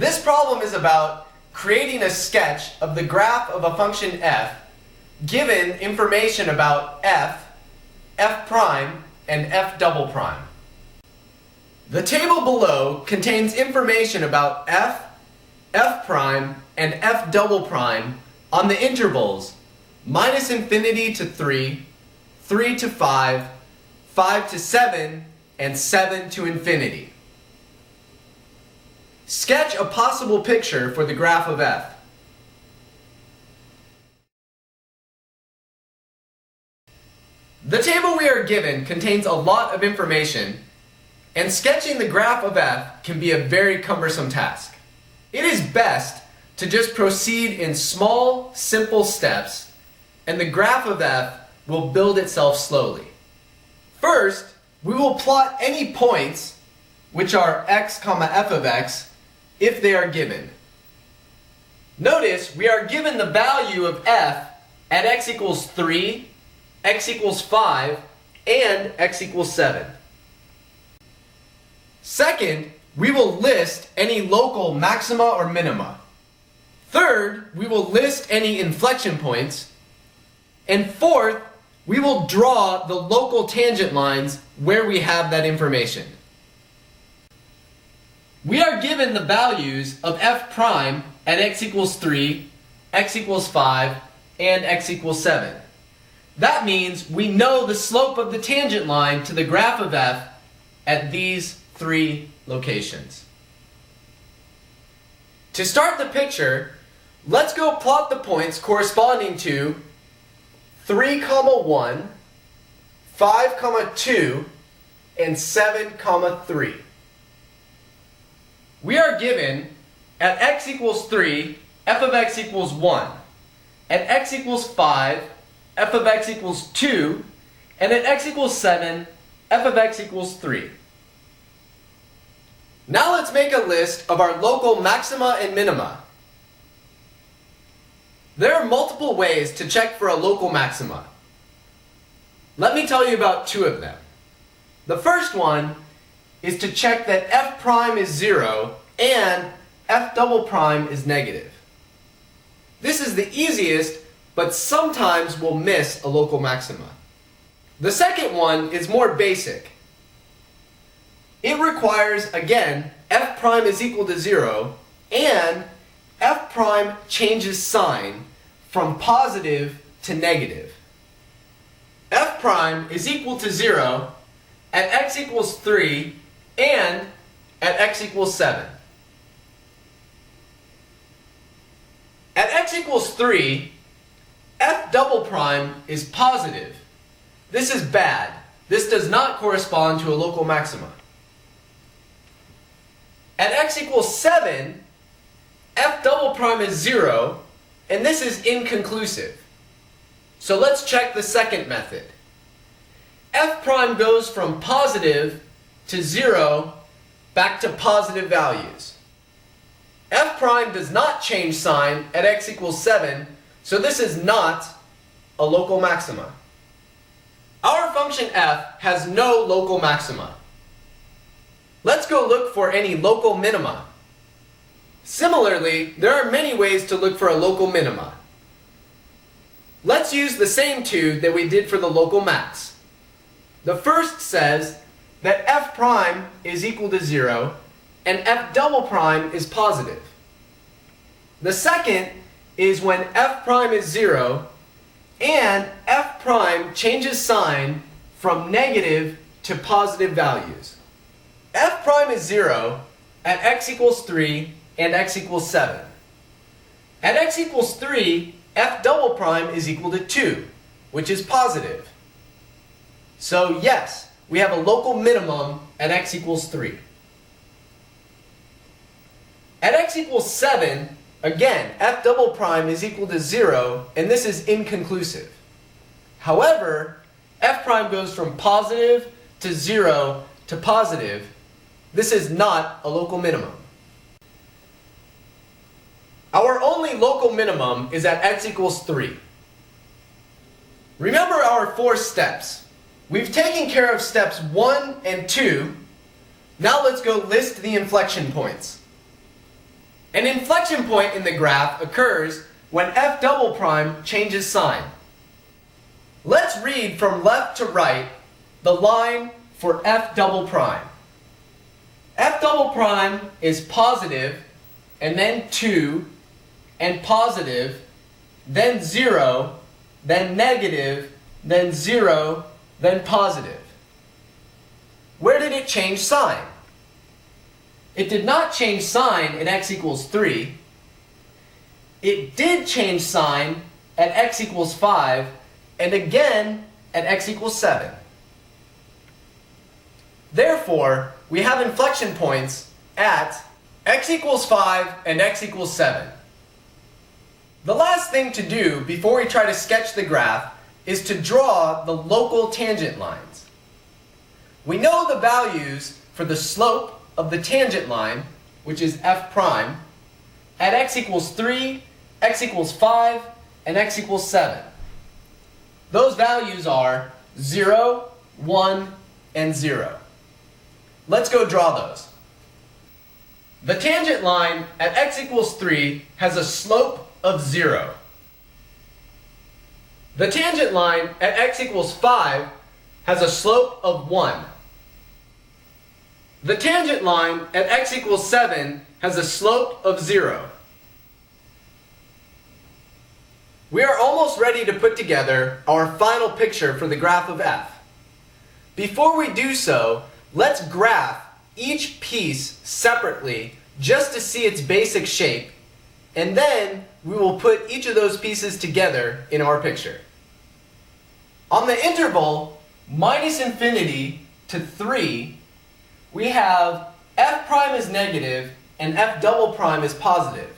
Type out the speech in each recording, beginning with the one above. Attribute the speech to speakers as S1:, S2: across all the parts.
S1: This problem is about creating a sketch of the graph of a function f given information about f, f prime, and f double prime. The table below contains information about f, f prime, and f double prime on the intervals -infinity to 3, 3 to 5, 5 to 7, and 7 to infinity. Sketch a possible picture for the graph of f. The table we are given contains a lot of information, and sketching the graph of f can be a very cumbersome task. It is best to just proceed in small, simple steps, and the graph of f will build itself slowly. First, we will plot any points, which are x, f of x, if they are given. Notice we are given the value of f at x equals 3, x equals 5, and x equals 7. Second, we will list any local maxima or minima. Third, we will list any inflection points. And fourth, we will draw the local tangent lines where we have that information. We are given the values of f prime at x equals 3, x equals 5, and x equals 7. That means we know the slope of the tangent line to the graph of f at these three locations. To start the picture, let's go plot the points corresponding to 3, 1, 5, 2, and 7, 3. We are given at x equals 3, f of x equals 1, at x equals 5, f of x equals 2, and at x equals 7, f of x equals 3. Now let's make a list of our local maxima and minima. There are multiple ways to check for a local maxima. Let me tell you about two of them. The first one is to check that f prime is 0 and f double prime is negative. This is the easiest, but sometimes we'll miss a local maxima. The second one is more basic. It requires, again, f prime is equal to 0 and f prime changes sign from positive to negative. F prime is equal to 0 at x equals 3 and at x equals 7. At x equals 3, f double prime is positive. This is bad. This does not correspond to a local maxima. At x equals 7, f double prime is 0, and this is inconclusive. So let's check the second method. F prime goes from positive to 0 back to positive values. F prime does not change sign at x equals 7, so this is not a local maxima. Our function f has no local maxima. Let's go look for any local minima. Similarly, there are many ways to look for a local minima. Let's use the same two that we did for the local max. The first says that f prime is equal to 0 and f double prime is positive. The second is when f prime is 0 and f prime changes sign from negative to positive values. F prime is 0 at x equals 3 and x equals 7. At x equals 3, f double prime is equal to 2, which is positive. So yes, we have a local minimum at x equals 3. At x equals 7, again, f double prime is equal to 0, and this is inconclusive. However, f prime goes from positive to 0 to positive. This is not a local minimum. Our only local minimum is at x equals 3. Remember our 4 steps. We've taken care of steps 1 and 2. Now let's go list the inflection points. An inflection point in the graph occurs when f double prime changes sign. Let's read from left to right the line for f double prime. F double prime is positive, and then 2, and positive, then 0, then negative, then 0, then positive. Where did it change sign? It did not change sign at x equals 3. It did change sign at x equals 5, and again at x equals 7. Therefore, we have inflection points at x equals 5 and x equals 7. The last thing to do before we try to sketch the graph is to draw the local tangent lines. We know the values for the slope of the tangent line, which is f prime, at x equals 3, x equals 5, and x equals 7. Those values are 0, 1, and 0. Let's go draw those. The tangent line at x equals 3 has a slope of 0. The tangent line at x equals 5 has a slope of 1. The tangent line at x equals 7 has a slope of 0. We are almost ready to put together our final picture for the graph of f. Before we do so, let's graph each piece separately just to see its basic shape, and then we will put each of those pieces together in our picture. On the interval minus infinity to 3, we have f prime is negative and f double prime is positive.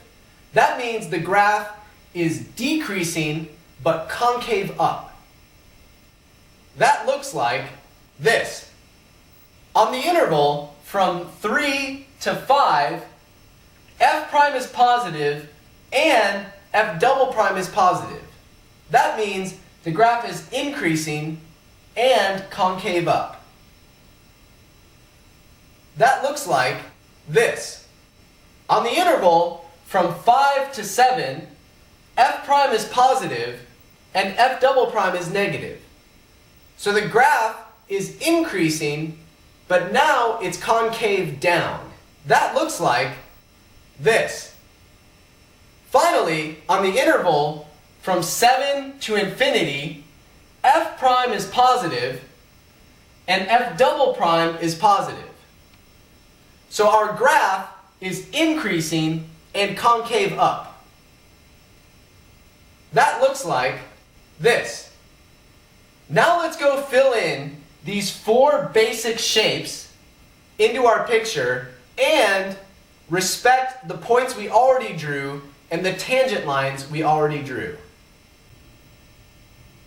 S1: That means the graph is decreasing but concave up. That looks like this. On the interval from 3 to 5, f prime is positive and f double prime is positive. That means the graph is increasing and concave up. That looks like this. On the interval from 5 to 7, f prime is positive and f double prime is negative. So the graph is increasing, but now it's concave down. That looks like this. Finally, on the interval from 7 to infinity, f prime is positive and f double prime is positive. So our graph is increasing and concave up. That looks like this. Now let's go fill in these 4 basic shapes into our picture and respect the points we already drew and the tangent lines we already drew.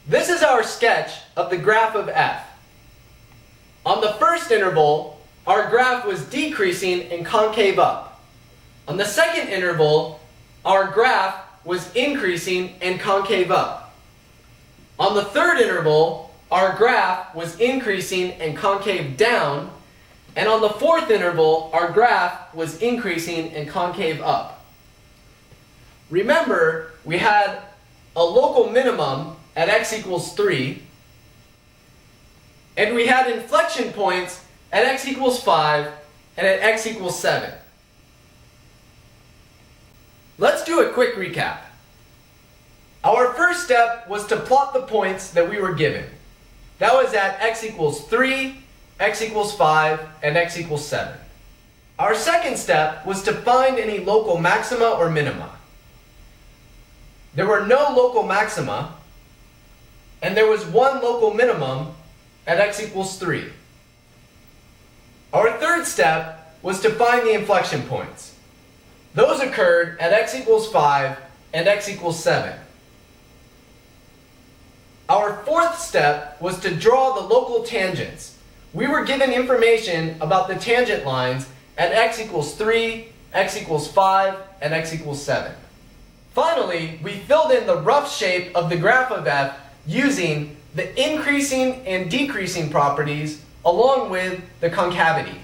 S1: This is our sketch of the graph of f. On the first interval, our graph was decreasing and concave up. On the second interval, our graph was increasing and concave up. On the third interval, our graph was increasing and concave down. And on the fourth interval, our graph was increasing and concave up. Remember, we had a local minimum at x equals 3, and we had inflection points at x equals 5 and at x equals 7. Let's do a quick recap. Our first step was to plot the points that we were given. That was at x equals 3, x equals 5, and x equals 7. Our second step was to find any local maxima or minima. There were no local maxima, and there was one local minimum at x equals 3. Our third step was to find the inflection points. Those occurred at x equals 5 and x equals 7. Our fourth step was to draw the local tangents. We were given information about the tangent lines at x equals 3, x equals 5, and x equals 7. Finally, we filled in the rough shape of the graph of f using the increasing and decreasing properties along with the concavity.